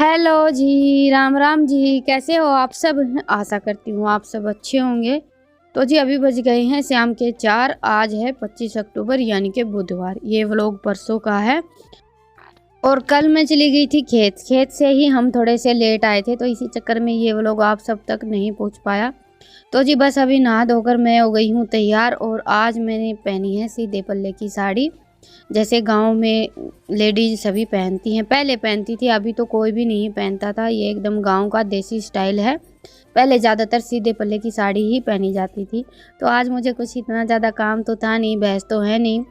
Hello जी, राम राम जी। कैसे हो आप सब? आशा करती हूँ आप सब अच्छे होंगे। तो जी अभी बज गए हैं शाम के 4। आज है 25 अक्टूबर यानी कि बुधवार। ये व्लॉग परसों का है और कल मैं चली गई थी खेत से ही हम थोड़े से लेट आए थे, तो इसी चक्कर में ये व्लॉग आप सब तक नहीं पहुँच पाया। तो जी बस अभी नहा धोकर मैं हो गई हूँ तैयार और आज मैंने पहनी है सीधे पल्ले की साड़ी। जैसे गांव में लेडीज सभी पहनती हैं, पहले पहनती थी, अभी तो कोई भी नहीं पहनता था। ये एकदम गांव का देसी स्टाइल है। पहले ज़्यादातर सीधे पल्ले की साड़ी ही पहनी जाती थी। तो आज मुझे कुछ इतना ज़्यादा काम तो था नहीं, भैंस तो है नहीं,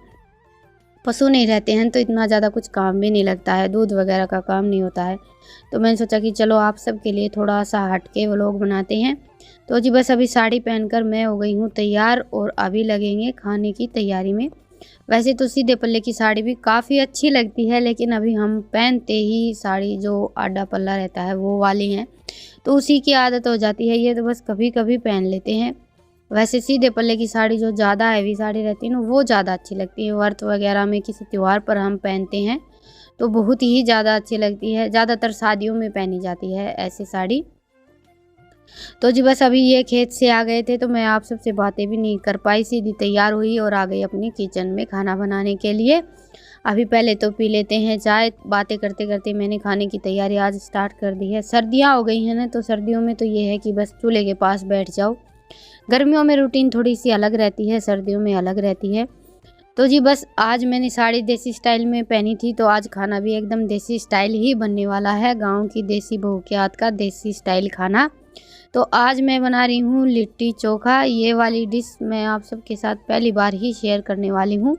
पशु नहीं रहते हैं तो इतना ज़्यादा कुछ काम भी नहीं लगता है, दूध वगैरह का काम नहीं होता है। तो मैंने सोचा कि चलो आप सब के लिए थोड़ा सा हटके व्लॉग बनाते हैं। तो जी बस अभी साड़ी पहनकर मैं हो गई हूँ तैयार और अभी लगेंगे खाने की तैयारी में। वैसे तो सीधे पल्ले की साड़ी भी काफ़ी अच्छी लगती है, लेकिन अभी हम पहनते ही साड़ी जो आडा पल्ला रहता है वो वाली हैं, तो उसी की आदत हो जाती है। ये तो बस कभी कभी पहन लेते हैं। वैसे सीधे पल्ले की साड़ी जो ज़्यादा हैवी साड़ी रहती है ना, वो ज़्यादा अच्छी लगती है। व्रत वगैरह में किसी त्यौहार पर हम पहनते हैं तो बहुत ही ज़्यादा अच्छी लगती है। ज़्यादातर शादियों में पहनी जाती है ऐसी साड़ी। तो जी बस अभी ये खेत से आ गए थे तो मैं आप सबसे बातें भी नहीं कर पाई, सीधी तैयार हुई और आ गई अपनी किचन में खाना बनाने के लिए। अभी पहले तो पी लेते हैं चाय। बातें करते करते मैंने खाने की तैयारी आज स्टार्ट कर दी है। सर्दियाँ हो गई हैं ना, तो सर्दियों में तो ये है कि बस चूल्हे के पास बैठ जाओ। गर्मियों में रूटीन थोड़ी सी अलग रहती है, सर्दियों में अलग रहती है। तो जी बस आज मैंने साड़ी देसी स्टाइल में पहनी थी, तो आज खाना भी एकदम देसी स्टाइल ही बनने वाला है। गाँव की देसी बहू के हाथ का देसी स्टाइल खाना। तो आज मैं बना रही हूँ लिट्टी चोखा। ये वाली डिश मैं आप सबके साथ पहली बार ही शेयर करने वाली हूँ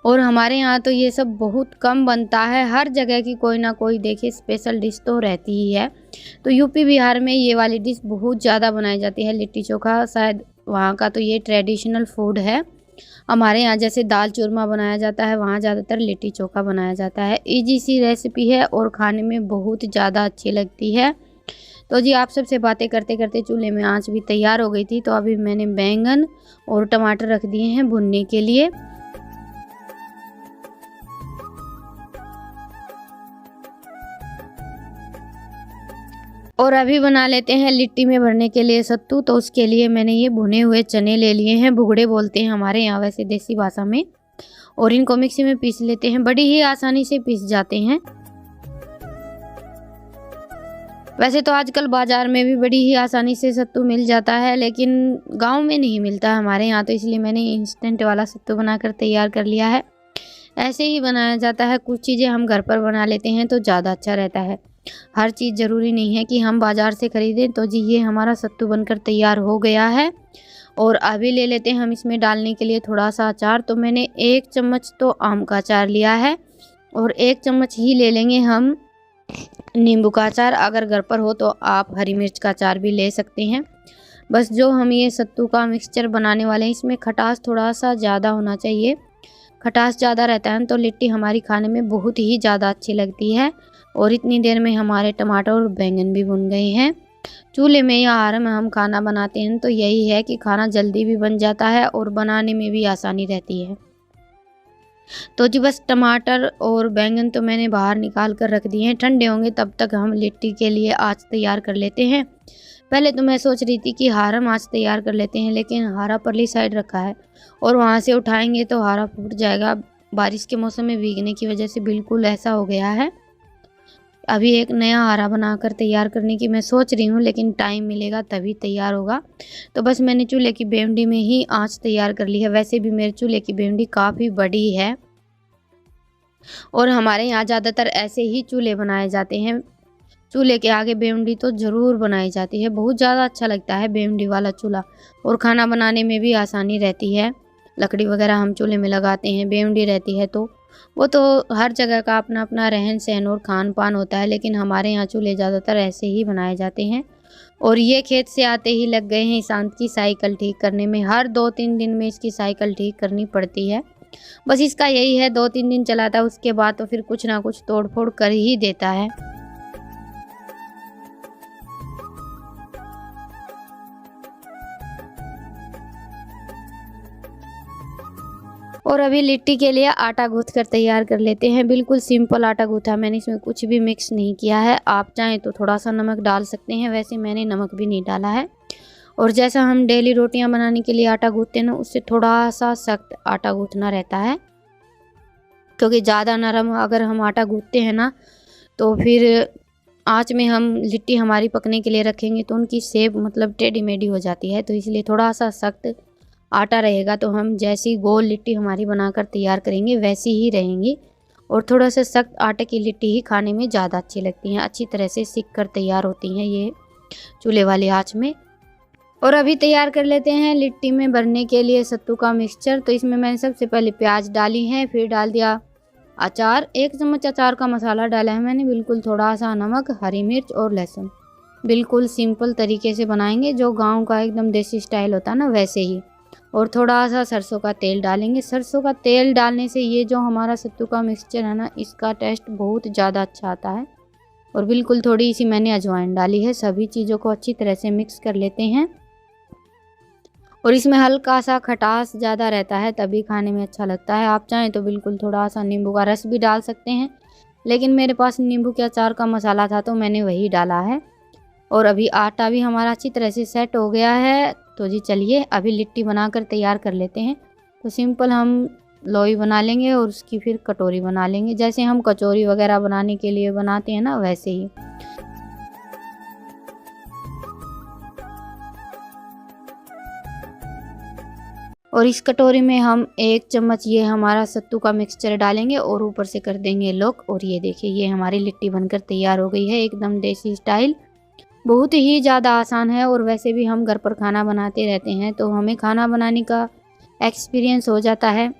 और हमारे यहाँ तो ये सब बहुत कम बनता है। हर जगह की कोई ना कोई देखिए स्पेशल डिश तो रहती ही है। तो यूपी बिहार में ये वाली डिश बहुत ज़्यादा बनाई जाती है, लिट्टी चोखा। शायद वहाँ का तो ये ट्रेडिशनल फूड है। हमारे यहाँ जैसे दाल चूरमा बनाया जाता है, वहाँ ज़्यादातर लिट्टी चोखा बनाया जाता है। इजी सी रेसिपी है और खाने में बहुत ज़्यादा अच्छी लगती है। तो जी आप सबसे बातें करते करते चूल्हे में आंच भी तैयार हो गई थी, तो अभी मैंने बैंगन और टमाटर रख दिए हैं भुनने के लिए। और अभी बना लेते हैं लिट्टी में भरने के लिए सत्तू। तो उसके लिए मैंने ये भुने हुए चने ले लिए हैं, भुगड़े बोलते हैं हमारे यहाँ वैसे देसी भाषा में, और इनको मिक्सी में पीस लेते हैं। बड़ी ही आसानी से पीस जाते हैं। वैसे तो आजकल बाज़ार में भी बड़ी ही आसानी से सत्तू मिल जाता है, लेकिन गांव में नहीं मिलता है हमारे यहाँ, तो इसलिए मैंने इंस्टेंट वाला सत्तू बनाकर तैयार कर लिया है। ऐसे ही बनाया जाता है। कुछ चीज़ें हम घर पर बना लेते हैं तो ज़्यादा अच्छा रहता है। हर चीज़ ज़रूरी नहीं है कि हम बाज़ार से ख़रीदें। तो जी ये हमारा सत्तू बनकर तैयार हो गया है और अभी ले लेते हैं हम इसमें डालने के लिए थोड़ा सा अचार। तो मैंने 1 चम्मच तो आम का अचार लिया है और 1 चम्मच ही ले लेंगे हम नींबू का अचार। अगर घर पर हो तो आप हरी मिर्च का अचार भी ले सकते हैं। बस जो हम ये सत्तू का मिक्सचर बनाने वाले हैं, इसमें खटास थोड़ा सा ज़्यादा होना चाहिए। खटास ज़्यादा रहता है तो लिट्टी हमारी खाने में बहुत ही ज़्यादा अच्छी लगती है। और इतनी देर में हमारे टमाटर और बैंगन भी भुन गए हैं। चूल्हे में या आरा में हम खाना बनाते हैं तो यही है कि खाना जल्दी भी बन जाता है और बनाने में भी आसानी रहती है। तो जी बस टमाटर और बैंगन तो मैंने बाहर निकाल कर रख दिए हैं, ठंडे होंगे तब तक हम लिट्टी के लिए आँच तैयार कर लेते हैं। पहले तो मैं सोच रही थी कि हारा आँच तैयार कर लेते हैं, लेकिन हारा परली साइड रखा है और वहाँ से उठाएंगे तो हारा फूट जाएगा। बारिश के मौसम में भीगने की वजह से बिल्कुल ऐसा हो गया है। अभी एक नया हारा बनाकर तैयार करने की मैं सोच रही हूँ, लेकिन टाइम मिलेगा तभी तैयार होगा। तो बस मैंने चूल्हे की बेवड़ी में ही आँच तैयार कर ली है। वैसे भी मेरे चूल्हे की बेवड़ी काफ़ी बड़ी है और हमारे यहाँ ज़्यादातर ऐसे ही चूल्हे बनाए जाते हैं। चूल्हे के आगे बेवड़ी तो ज़रूर बनाई जाती है। बहुत ज़्यादा अच्छा लगता है बेवड़ी वाला चूल्हा और खाना बनाने में भी आसानी रहती है। लकड़ी वगैरह हम चूल्हे में लगाते हैं, बेवड़ी रहती है तो वो तो हर जगह का अपना अपना रहन सहन और खान पान होता है, लेकिन हमारे यहाँ चूल्हे ज़्यादातर ऐसे ही बनाए जाते हैं। और ये खेत से आते ही लग गए हैं ईशांत की साइकिल ठीक करने में। हर 2-3 दिन में इसकी साइकिल ठीक करनी पड़ती है। बस इसका यही है, 2-3 दिन चलाता है, उसके बाद तो फिर कुछ ना कुछ तोड़ फोड़ कर ही देता है। और अभी लिट्टी के लिए आटा गूँथ कर तैयार कर लेते हैं। बिल्कुल सिंपल आटा गूँथा, मैंने इसमें कुछ भी मिक्स नहीं किया है। आप चाहें तो थोड़ा सा नमक डाल सकते हैं, वैसे मैंने नमक भी नहीं डाला है। और जैसा हम डेली रोटियां बनाने के लिए आटा गूँथते हैं ना, उससे थोड़ा सा सख्त आटा गूँथना रहता है, क्योंकि ज़्यादा नरम अगर हम आटा गूँथते हैं ना तो फिर आँच में हम लिट्टी हमारी पकने के लिए रखेंगे तो उनकी शेप मतलब टेढ़ी मेढ़ी हो जाती है। तो इसलिए थोड़ा सा सख्त आटा रहेगा तो हम जैसी गोल लिट्टी हमारी बनाकर तैयार करेंगे वैसी ही रहेंगी। और थोड़ा सा सख्त आटे की लिट्टी ही खाने में ज़्यादा अच्छी लगती हैं, अच्छी तरह से सिक कर तैयार होती हैं ये चूल्हे वाली आँच में। और अभी तैयार कर लेते हैं लिट्टी में भरने के लिए सत्तू का मिक्सचर। तो इसमें मैंने सबसे पहले प्याज डाली है, फिर डाल दिया अचार, 1 चम्मच अचार का मसाला डाला है मैंने, बिल्कुल थोड़ा सा नमक, हरी मिर्च और लहसुन। बिल्कुल सिंपल तरीके से बनाएंगे, जो गांव का एकदम देसी स्टाइल होता है ना वैसे ही। और थोड़ा सा सरसों का तेल डालेंगे। सरसों का तेल डालने से ये जो हमारा सत्तू का मिक्सचर है ना, इसका टेस्ट बहुत ज़्यादा अच्छा आता है। और बिल्कुल थोड़ी सी मैंने अजवाइन डाली है। सभी चीज़ों को अच्छी तरह से मिक्स कर लेते हैं। और इसमें हल्का सा खटास ज़्यादा रहता है, तभी खाने में अच्छा लगता है। आप चाहें तो बिल्कुल थोड़ा सा नींबू का रस भी डाल सकते हैं, लेकिन मेरे पास नींबू के अचार का मसाला था तो मैंने वही डाला है। और अभी आटा भी हमारा अच्छी तरह से सेट हो गया है। तो जी चलिए अभी लिट्टी बनाकर तैयार कर लेते हैं। तो सिंपल हम लोई बना लेंगे और उसकी फिर कटोरी बना लेंगे, जैसे हम कचौरी वगैरह बनाने के लिए बनाते हैं ना वैसे ही। और इस कटोरी में हम 1 चम्मच ये हमारा सत्तू का मिक्सचर डालेंगे और ऊपर से कर देंगे लॉक। और ये देखिए ये हमारी लिट्टी बनकर तैयार हो गई है, एकदम देसी स्टाइल। बहुत ही ज़्यादा आसान है। और वैसे भी हम घर पर खाना बनाते रहते हैं तो हमें खाना बनाने का एक्सपीरियंस हो जाता है।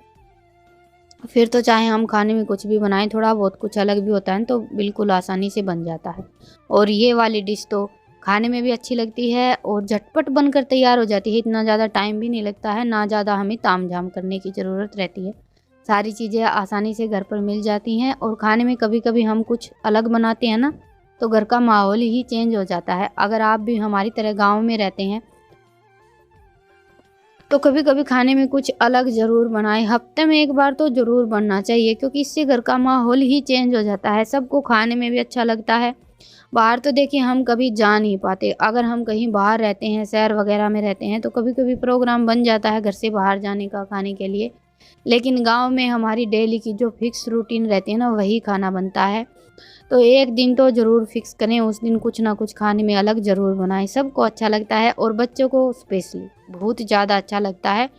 फिर तो चाहे हम खाने में कुछ भी बनाएं, थोड़ा बहुत कुछ अलग भी होता है तो बिल्कुल आसानी से बन जाता है। और ये वाली डिश तो खाने में भी अच्छी लगती है और झटपट बनकर तैयार हो जाती है। इतना ज़्यादा टाइम भी नहीं लगता है, ना ज़्यादा हमें तामझाम करने की ज़रूरत रहती है। सारी चीज़ें आसानी से घर पर मिल जाती हैं। और खाने में कभी कभी हम कुछ अलग बनाते हैं ना, तो घर का माहौल ही चेंज हो जाता है। अगर आप भी हमारी तरह गाँव में रहते हैं तो कभी कभी खाने में कुछ अलग ज़रूर बनाएं। हफ्ते में एक बार तो ज़रूर बनना चाहिए, क्योंकि इससे घर का माहौल ही चेंज हो जाता है, सबको खाने में भी अच्छा लगता है। बाहर तो देखिए हम कभी जा नहीं पाते, अगर हम कहीं बाहर रहते हैं, शहर वगैरह में रहते हैं तो कभी कभी प्रोग्राम बन जाता है घर से बाहर जाने का खाने के लिए। लेकिन गांव में हमारी डेली की जो फिक्स रूटीन रहती है ना, वही खाना बनता है। तो एक दिन तो ज़रूर फिक्स करें, उस दिन कुछ ना कुछ खाने में अलग ज़रूर बनाएं, सबको अच्छा लगता है और बच्चों को स्पेशली बहुत ज़्यादा अच्छा लगता है।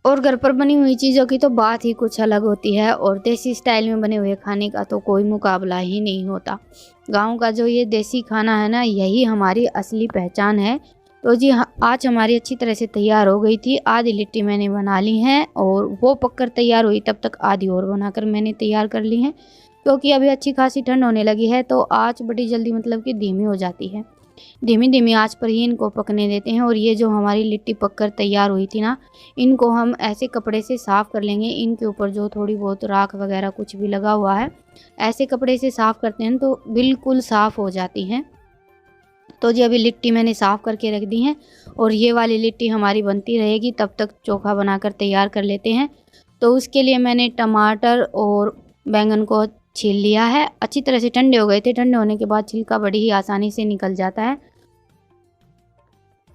और घर पर बनी हुई चीज़ों की तो बात ही कुछ अलग होती है, और देसी स्टाइल में बने हुए खाने का तो कोई मुकाबला ही नहीं होता। गांव का जो ये देसी खाना है ना, यही हमारी असली पहचान है। तो जी आज हमारी अच्छी तरह से तैयार हो गई थी। आधी लिट्टी मैंने बना ली है और वो पककर तैयार हुई, तब तक आधी और बनाकर मैंने तैयार कर ली है। क्योंकि अभी अच्छी खासी ठंड होने लगी है तो आँच बड़ी जल्दी मतलब कि धीमी हो जाती है। धीमी धीमी आंच पर ही इनको पकने देते हैं। और ये जो हमारी लिट्टी पककर तैयार हुई थी ना, इनको हम ऐसे कपड़े से साफ़ कर लेंगे। इनके ऊपर जो थोड़ी बहुत राख वगैरह कुछ भी लगा हुआ है, ऐसे कपड़े से साफ़ करते हैं तो बिल्कुल साफ़ हो जाती हैं। तो जी अभी लिट्टी मैंने साफ़ करके रख दी है और ये वाली लिट्टी हमारी बनती रहेगी, तब तक चोखा बनाकर तैयार कर लेते हैं। तो उसके लिए मैंने टमाटर और बैंगन को छील लिया है, अच्छी तरह से ठंडे हो गए थे। ठंडे होने के बाद छिलका बड़ी ही आसानी से निकल जाता है।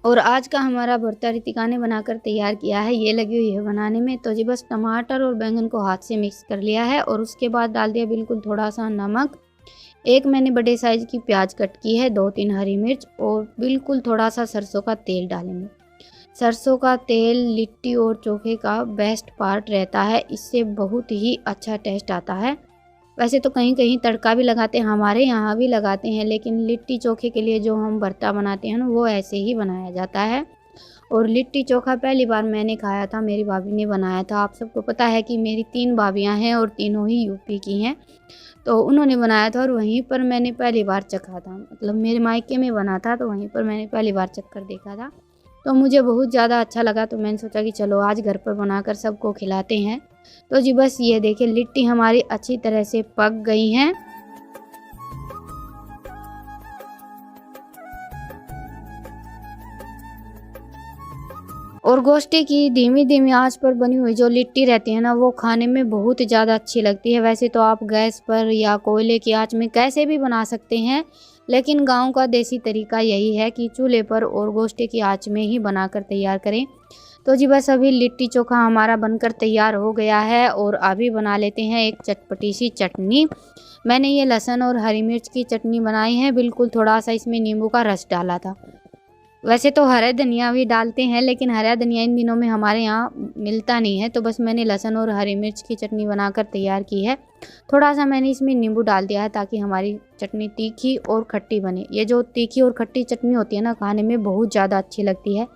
और आज का हमारा भरता रितिका ने बनाकर तैयार किया है, ये लगी हुई है बनाने में। तो जी बस टमाटर और बैंगन को हाथ से मिक्स कर लिया है और उसके बाद डाल दिया बिल्कुल थोड़ा सा नमक। एक मैंने बड़े साइज की प्याज कट की है, 2-3 हरी मिर्च और बिल्कुल थोड़ा सा सरसों का तेल डालेंगे। सरसों का तेल लिट्टी और चोखे का बेस्ट पार्ट रहता है, इससे बहुत ही अच्छा टेस्ट आता है। वैसे तो कहीं कहीं तड़का भी लगाते हैं, हमारे यहाँ भी लगाते हैं, लेकिन लिट्टी चोखे के लिए जो हम भरता बनाते हैं ना, वो ऐसे ही बनाया जाता है। और लिट्टी चोखा पहली बार मैंने खाया था, मेरी भाभी ने बनाया था। आप सबको पता है कि मेरी 3 भाभियाँ हैं और तीनों ही यूपी की हैं, तो उन्होंने बनाया था और वहीं पर मैंने पहली बार चखा था। मतलब मेरे मायके में बना था तो वहीं पर मैंने पहली बार चख कर देखा था, तो मुझे बहुत ज़्यादा अच्छा लगा। तो मैंने सोचा कि चलो आज घर पर बनाकर सबको खिलाते हैं। तो जी बस ये देखिए लिट्टी हमारी अच्छी तरह से पक गई हैं। और गोश्ते की धीमी धीमी आंच पर बनी हुई जो लिट्टी रहती है ना, वो खाने में बहुत ज़्यादा अच्छी लगती है। वैसे तो आप गैस पर या कोयले की आंच में कैसे भी बना सकते हैं, लेकिन गांव का देसी तरीका यही है कि चूल्हे पर और गोश्ते की आंच में ही बनाकर तैयार करें। तो जी बस अभी लिट्टी चोखा हमारा बनकर तैयार हो गया है और अभी बना लेते हैं एक चटपटी सी चटनी। मैंने ये लहसुन और हरी मिर्च की चटनी बनाई है, बिल्कुल थोड़ा सा इसमें नींबू का रस डाला था। वैसे तो हरा धनिया भी डालते हैं, लेकिन हरा धनिया इन दिनों में हमारे यहाँ मिलता नहीं है, तो बस मैंने लहसुन और हरी मिर्च की चटनी बनाकर तैयार की है। थोड़ा सा मैंने इसमें नींबू डाल दिया है ताकि हमारी चटनी तीखी और खट्टी बने। ये जो तीखी और खट्टी चटनी होती है ना, खाने में बहुत ज़्यादा अच्छी लगती है।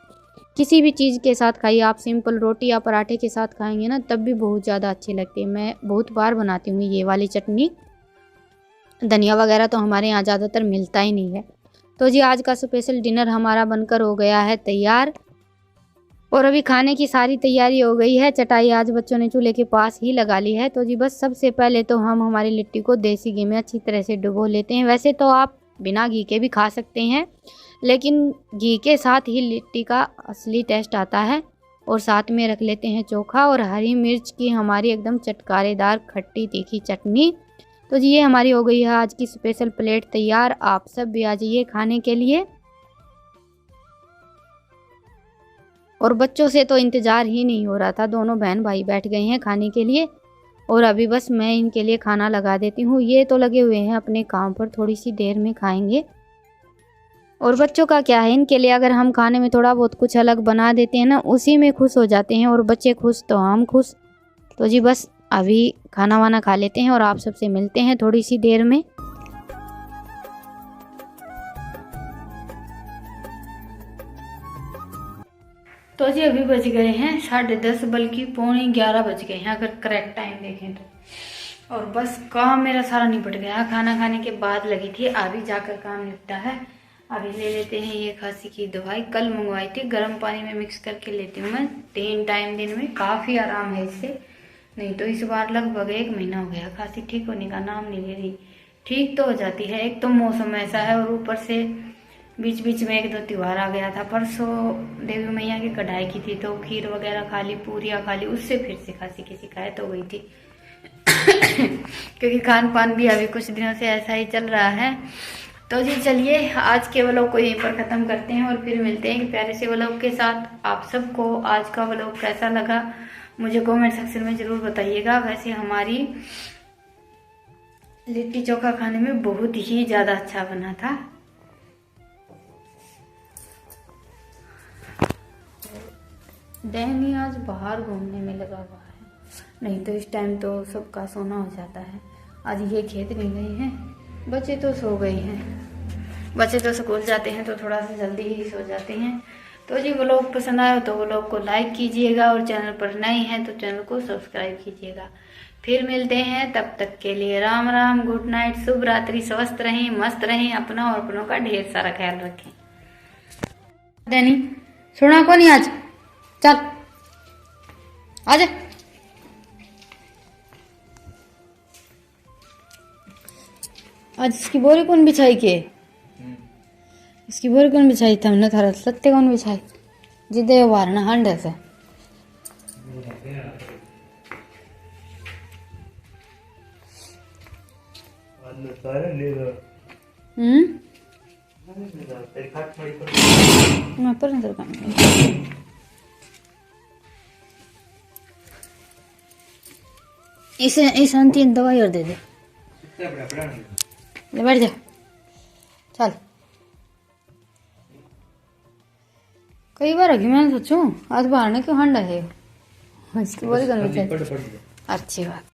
किसी भी चीज़ के साथ खाइए, आप सिंपल रोटी या पराठे के साथ खाएंगे ना, तब भी बहुत ज़्यादा अच्छी लगती है। मैं बहुत बार बनाती हूँ ये वाली चटनी। धनिया वगैरह तो हमारे यहाँ ज़्यादातर मिलता ही नहीं है। तो जी आज का स्पेशल डिनर हमारा बनकर हो गया है तैयार और अभी खाने की सारी तैयारी हो गई है। चटाई आज बच्चों ने चूल्हे के पास ही लगा ली है। तो जी बस सबसे पहले तो हम हमारी लिट्टी को देसी घी में अच्छी तरह से डुबो लेते हैं। वैसे तो आप बिना घी के भी खा सकते हैं, लेकिन घी के साथ ही लिट्टी का असली टेस्ट आता है। और साथ में रख लेते हैं चोखा और हरी मिर्च की हमारी एकदम चटकारेदार खट्टी तीखी चटनी। तो जी ये हमारी हो गई है आज की स्पेशल प्लेट तैयार। आप सब भी आ जाइए खाने के लिए। और बच्चों से तो इंतज़ार ही नहीं हो रहा था, दोनों बहन भाई बैठ गए हैं खाने के लिए और अभी बस मैं इनके लिए खाना लगा देती हूँ। ये तो लगे हुए हैं अपने काम पर, थोड़ी सी देर में खाएंगे। और बच्चों का क्या है, इनके लिए अगर हम खाने में थोड़ा बहुत कुछ अलग बना देते हैं ना, उसी में खुश हो जाते हैं और बच्चे खुश तो हम खुश। तो जी बस अभी खाना वाना खा लेते हैं और आप सबसे मिलते हैं थोड़ी सी देर में। तो जी अभी बज गए हैं 10:30, बल्कि 10:45 बज गए हैं अगर करेक्ट टाइम देखें तो। और बस काम मेरा सारा निपट गया। खाना खाने के बाद लगी थी, अभी जाकर काम निपटा है। अभी ले लेते हैं ये खांसी की दवाई, कल मंगवाई थी, गर्म पानी में मिक्स करके लेती हूँ मैं 3 टाइम दिन में। काफ़ी आराम है इससे, नहीं तो इस बार लगभग 1 महीना हो गया खांसी ठीक होने का नाम नहीं ले रही। ठीक तो हो जाती है, एक तो मौसम ऐसा है और ऊपर से बीच बीच में 1-2 त्यौहार आ गया था। परसों देवी मैया की कढ़ाई की थी तो खीर वगैरह खा ली, पूरियाँ खा ली, उससे फिर से खांसी की शिकायत हो गई थी। क्योंकि खान पान भी अभी कुछ दिनों से ऐसा ही चल रहा है। तो जी चलिए आज के व्लॉग को यहीं पर ख़त्म करते हैं और फिर मिलते हैं प्यारे से व्लॉग के साथ। आप सबको आज का व्लॉग कैसा लगा मुझे कमेंट सेक्शन में ज़रूर बताइएगा। वैसे हमारी लिट्टी चोखा खाने में बहुत ही ज़्यादा अच्छा बना था। डैनी आज बाहर घूमने में लगा हुआ है, नहीं तो इस टाइम तो सबका सोना हो जाता है। आज ये खेत नहीं गए हैं, बच्चे तो सो गए हैं। बच्चे तो स्कूल जाते हैं तो थोड़ा सा जल्दी ही सो जाते हैं। तो जी व्लॉग पसंद आया तो व्लॉग को लाइक कीजिएगा और चैनल पर नए हैं तो चैनल को सब्सक्राइब कीजिएगा। फिर मिलते हैं, तब तक के लिए राम राम, गुड नाइट, शुभ रात्रि, स्वस्थ रहें, मस्त रहें, अपना और अपनों का ढेर सारा ख्याल रखें। डैनी सुना को नहीं आज, चल आजा। आज इसकी बोरी कौन बिछाई के? इसकी बोरी कौन बिछाई था? हमने थारा सत्ते कौन बिछाई? जिदे वारना हंडे से मैं पर नजर काम इस अंतिम दवाई और दे दे, ले बैठ जा, चल। कई बार अभी मैंने सोचूं आज बाहर ने क्यों हंडा है, इसकी बोली करनी चाहिए। अच्छी बात।